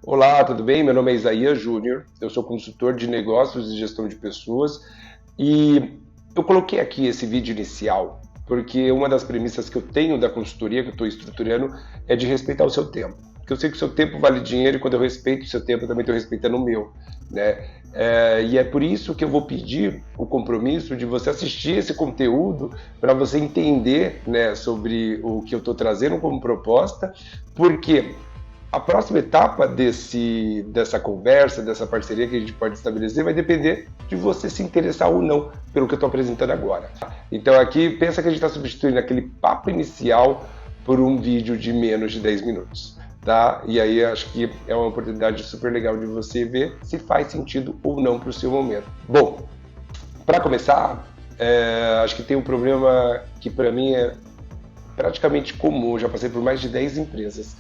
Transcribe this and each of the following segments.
Olá, tudo bem? Meu nome é Isaías Júnior, eu sou consultor de negócios e gestão de pessoas e eu coloquei aqui esse vídeo inicial porque uma das premissas que eu tenho da consultoria que eu estou estruturando é de respeitar o seu tempo. Porque eu sei que o seu tempo vale dinheiro e quando eu respeito o seu tempo eu também estou respeitando o meu, né? E é por isso que eu vou pedir o compromisso de você assistir esse conteúdo para você entender, né, sobre o que eu estou trazendo como proposta, porque a próxima etapa dessa conversa, dessa parceria que a gente pode estabelecer, vai depender de você se interessar ou não pelo que eu estou apresentando agora. Então aqui, pensa que a gente está substituindo aquele papo inicial por um vídeo de menos de 10 minutos. Tá? E aí acho que é uma oportunidade super legal de você ver se faz sentido ou não para o seu momento. Bom, para começar, acho que tem um problema que para mim é praticamente comum. Eu já passei por mais de 10 empresas.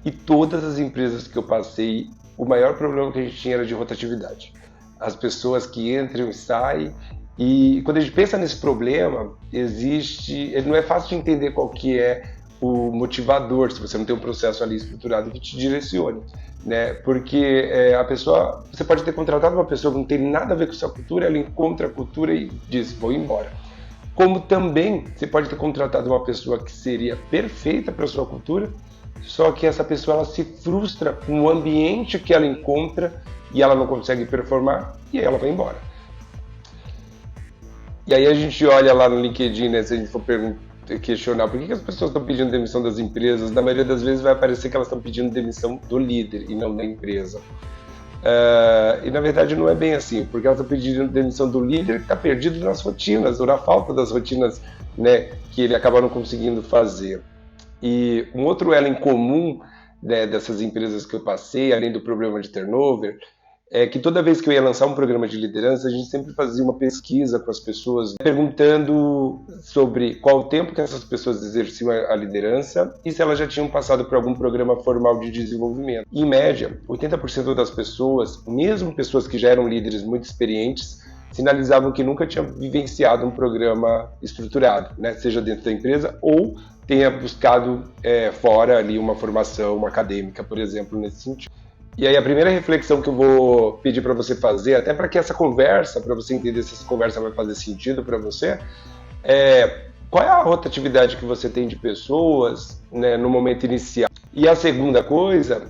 E todas as empresas que eu passei, o maior problema que a gente tinha era de rotatividade. As pessoas que entram e saem, e quando a gente pensa nesse problema, ele não é fácil de entender qual que é o motivador, se você não tem um processo ali estruturado que te direcione, né? Porque você pode ter contratado uma pessoa que não tem nada a ver com sua cultura, ela encontra a cultura e diz, vou embora. Como também você pode ter contratado uma pessoa que seria perfeita para a sua cultura, só que essa pessoa ela se frustra com o ambiente que ela encontra e ela não consegue performar e aí ela vai embora. E aí a gente olha lá no LinkedIn, né, se a gente for questionar por que as pessoas estão pedindo demissão das empresas, na maioria das vezes vai parecer que elas estão pedindo demissão do líder e não da empresa. E na verdade não é bem assim, porque elas estão pedindo demissão do líder que está perdido nas rotinas, ou na falta das rotinas, né, que ele acaba não conseguindo fazer. E um outro elo em comum, né, dessas empresas que eu passei, além do problema de turnover, é que toda vez que eu ia lançar um programa de liderança, a gente sempre fazia uma pesquisa com as pessoas, perguntando sobre qual o tempo que essas pessoas exerciam a liderança e se elas já tinham passado por algum programa formal de desenvolvimento. Em média, 80% das pessoas, mesmo pessoas que já eram líderes muito experientes, sinalizavam que nunca tinham vivenciado um programa estruturado, né, seja dentro da empresa ou tenha buscado fora ali uma formação acadêmica, por exemplo, nesse sentido. E aí a primeira reflexão que eu vou pedir para você fazer, até para que essa conversa, para você entender se essa conversa vai fazer sentido para você, qual é a rotatividade que você tem de pessoas, né, no momento inicial? E a segunda coisa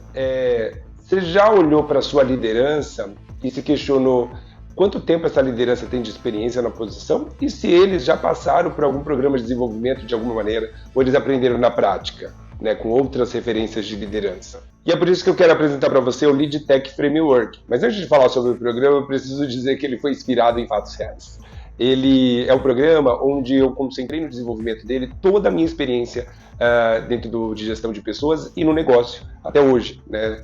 você já olhou para a sua liderança e se questionou quanto tempo essa liderança tem de experiência na posição e se eles já passaram por algum programa de desenvolvimento de alguma maneira ou eles aprenderam na prática, né, com outras referências de liderança. E é por isso que eu quero apresentar para você o Lead Tech Framework. Mas antes de falar sobre o programa, eu preciso dizer que ele foi inspirado em fatos reais. Ele é um programa onde eu concentrei no desenvolvimento dele toda a minha experiência dentro de gestão de pessoas e no negócio, até hoje, né?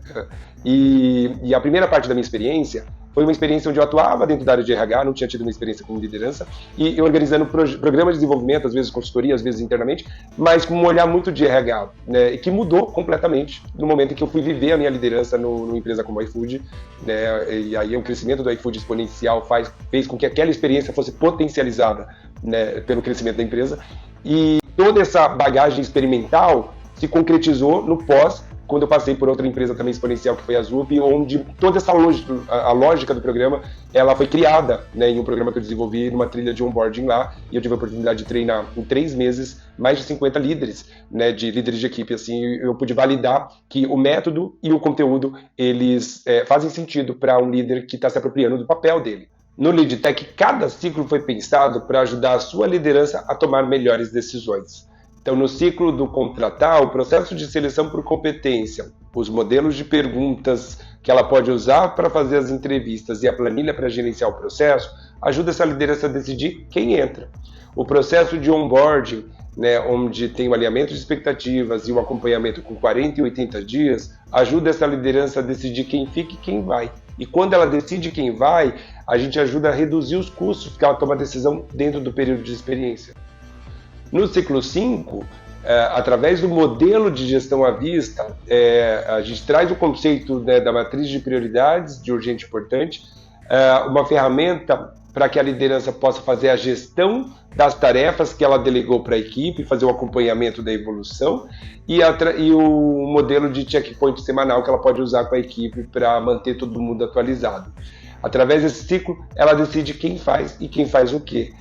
E a primeira parte da minha experiência foi uma experiência onde eu atuava dentro da área de RH, não tinha tido uma experiência com liderança, e eu organizando programas de desenvolvimento, às vezes consultoria, às vezes internamente, mas com um olhar muito de RH, né, e que mudou completamente no momento em que eu fui viver a minha liderança numa empresa como a iFood, né, e aí o crescimento do iFood exponencial fez com que aquela experiência fosse potencializada, né, pelo crescimento da empresa, e toda essa bagagem experimental se concretizou no pós, quando eu passei por outra empresa também exponencial, que foi a Zup, onde toda essa lógica do programa, ela foi criada, né, em um programa que eu desenvolvi numa trilha de onboarding lá, e eu tive a oportunidade de treinar em 3 meses mais de 50 líderes, né, de líderes de equipe, assim, eu pude validar que o método e o conteúdo, eles fazem sentido para um líder que está se apropriando do papel dele. No Lead Tech, cada ciclo foi pensado para ajudar a sua liderança a tomar melhores decisões. Então, no ciclo do contratar, o processo de seleção por competência, os modelos de perguntas que ela pode usar para fazer as entrevistas e a planilha para gerenciar o processo, ajuda essa liderança a decidir quem entra. O processo de onboarding, né, onde tem o alinhamento de expectativas e o acompanhamento com 40 e 80 dias, ajuda essa liderança a decidir quem fica e quem vai. E quando ela decide quem vai, a gente ajuda a reduzir os custos, porque ela toma a decisão dentro do período de experiência. No ciclo 5, através do modelo de gestão à vista, a gente traz o conceito, né, da matriz de prioridades, de urgente e importante, uma ferramenta para que a liderança possa fazer a gestão das tarefas que ela delegou para a equipe, fazer o acompanhamento da evolução e o modelo de checkpoint semanal que ela pode usar com a equipe para manter todo mundo atualizado. Através desse ciclo, ela decide quem faz e quem faz o quê.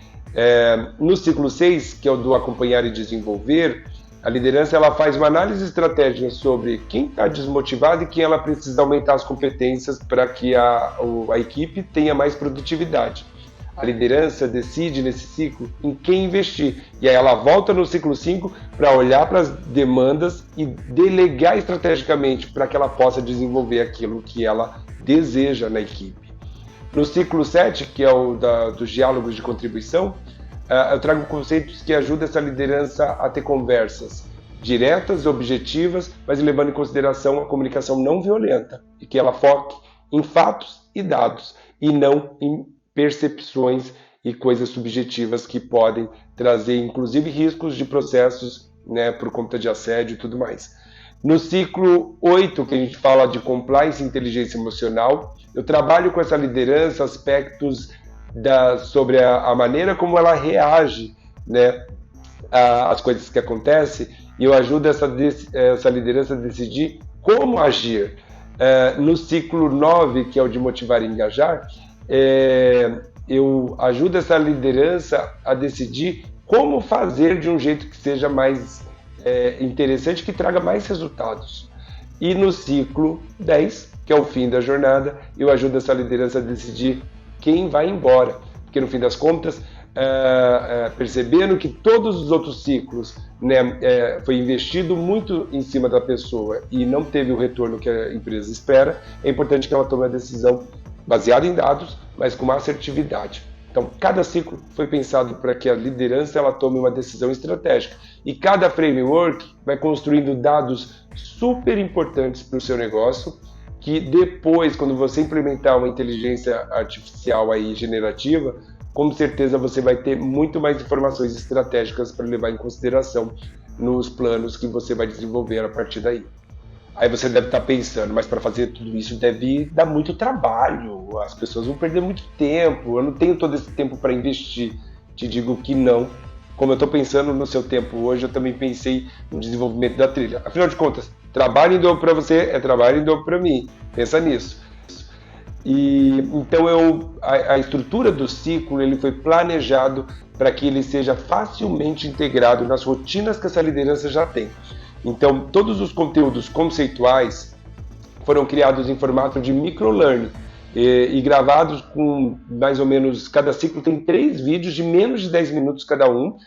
No ciclo 6, que é o do acompanhar e desenvolver, a liderança ela faz uma análise estratégica sobre quem está desmotivado e quem ela precisa aumentar as competências para que a equipe tenha mais produtividade. A liderança decide nesse ciclo em quem investir. E aí ela volta no ciclo 5 para olhar para as demandas e delegar estrategicamente para que ela possa desenvolver aquilo que ela deseja na equipe. No ciclo 7, que é o dos diálogos de contribuição, eu trago conceitos que ajudam essa liderança a ter conversas diretas, objetivas, mas levando em consideração a comunicação não violenta e que ela foque em fatos e dados e não em percepções e coisas subjetivas que podem trazer, inclusive, riscos de processos, né, por conta de assédio e tudo mais. No ciclo 8, que a gente fala de compliance e inteligência emocional, eu trabalho com essa liderança aspectos sobre a maneira como ela reage, né, às coisas que acontecem, e eu ajudo essa liderança a decidir como agir. No ciclo 9, que é o de motivar e engajar, eu ajudo essa liderança a decidir como fazer de um jeito que seja mais interessante, que traga mais resultados. E no ciclo 10, que é o fim da jornada, eu ajudo essa liderança a decidir quem vai embora, porque no fim das contas, percebendo que todos os outros ciclos, né, foi investido muito em cima da pessoa e não teve o retorno que a empresa espera, é importante que ela tome a decisão baseada em dados, mas com uma assertividade. Então, cada ciclo foi pensado para que a liderança ela tome uma decisão estratégica. E cada framework vai construindo dados super importantes para o seu negócio, que depois, quando você implementar uma inteligência artificial aí generativa, com certeza você vai ter muito mais informações estratégicas para levar em consideração nos planos que você vai desenvolver a partir daí. Aí você deve estar pensando, mas para fazer tudo isso deve dar muito trabalho, as pessoas vão perder muito tempo, eu não tenho todo esse tempo para investir. Te digo que não. Como eu estou pensando no seu tempo hoje, eu também pensei no desenvolvimento da trilha. Afinal de contas, trabalho em dobro para você é trabalho em dobro para mim. Pensa nisso. E então a estrutura do ciclo ele foi planejado para que ele seja facilmente integrado nas rotinas que essa liderança já tem. Então, todos os conteúdos conceituais foram criados em formato de microlearning e gravados com mais ou menos, cada ciclo tem 3 vídeos de menos de 10 minutos cada um,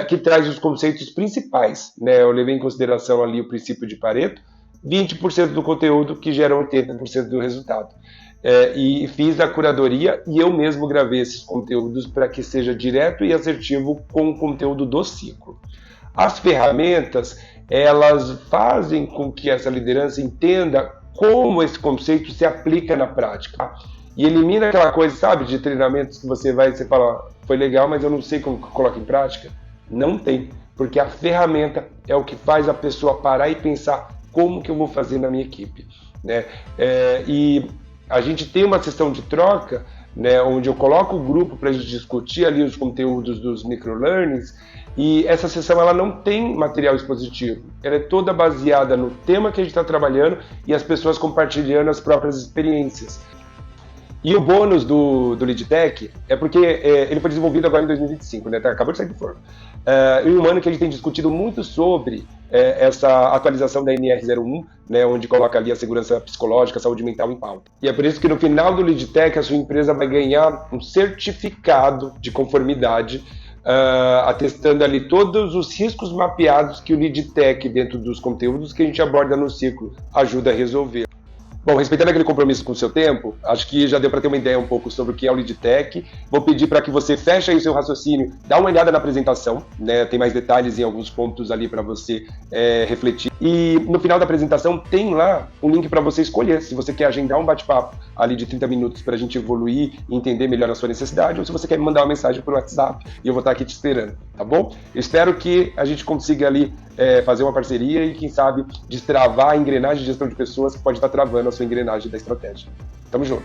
que traz os conceitos principais, né? Eu levei em consideração ali o princípio de Pareto, 20% do conteúdo que gera 80% do resultado. E fiz a curadoria e eu mesmo gravei esses conteúdos para que seja direto e assertivo com o conteúdo do ciclo. As ferramentas, elas fazem com que essa liderança entenda como esse conceito se aplica na prática. E elimina aquela coisa, sabe, de treinamentos que você fala, foi legal, mas eu não sei como coloca em prática. Não tem, porque a ferramenta é o que faz a pessoa parar e pensar como que eu vou fazer na minha equipe, né? E a gente tem uma sessão de troca, né, onde eu coloco o grupo para a gente discutir ali os conteúdos dos microlearnings, e essa sessão ela não tem material expositivo, ela é toda baseada no tema que a gente está trabalhando e as pessoas compartilhando as próprias experiências. E o bônus do LeadTech é porque ele foi desenvolvido agora em 2025, né? Acabou de sair do forno. Em um ano que a gente tem discutido muito sobre essa atualização da NR01, né, onde coloca ali a segurança psicológica, a saúde mental em pauta. E é por isso que no final do LeadTech a sua empresa vai ganhar um certificado de conformidade, atestando ali todos os riscos mapeados que o LeadTech, dentro dos conteúdos que a gente aborda no ciclo, ajuda a resolver. Bom, respeitando aquele compromisso com o seu tempo, acho que já deu para ter uma ideia um pouco sobre o que é o LeadTech. Vou pedir para que você feche aí o seu raciocínio, dá uma olhada na apresentação, né? Tem mais detalhes em alguns pontos ali para você refletir. E no final da apresentação tem lá um link para você escolher se você quer agendar um bate-papo ali de 30 minutos para a gente evoluir e entender melhor a sua necessidade, ou se você quer me mandar uma mensagem por WhatsApp e eu vou estar aqui te esperando, tá bom? Eu espero que a gente consiga ali fazer uma parceria e, quem sabe, destravar a engrenagem de gestão de pessoas que pode estar travando a sua engrenagem da estratégia. Tamo junto!